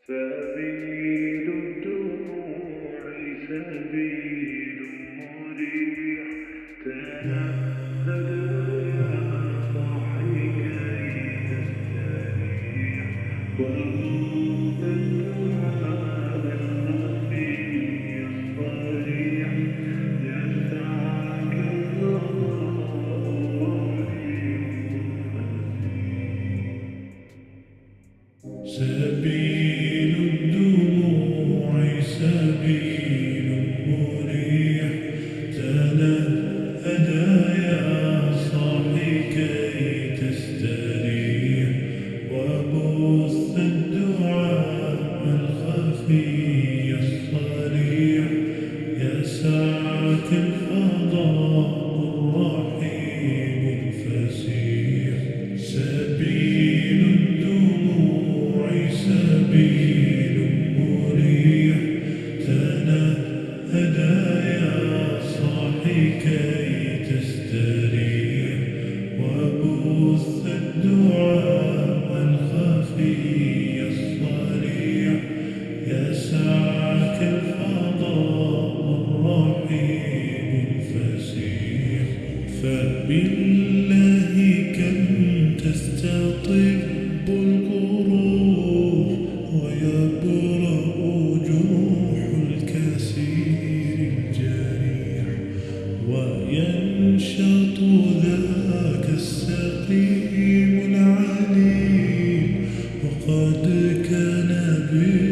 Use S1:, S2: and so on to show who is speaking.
S1: سبيل الدموع سبيل مريح تنهد يا صاحي كي تستريح وغض الدعاء الخفي الصريح يسعك الله سبيل الدموع سبيل مريح تنهد يا صاحي كي تستريح وبث الدعاء الخفي الصريح يسعك الفضاء الرحيم الفسيح سبيل سبيل مريح تنهد يا صاحي كي تستريح وبث الدعاء الخفي الصريح يسعك الفضاء الرحيم الفسيح فبالله كم تستطب القروح ويبرأ جروح الكسير الجريح وينشط ذاك السقيم العليم وقد كان به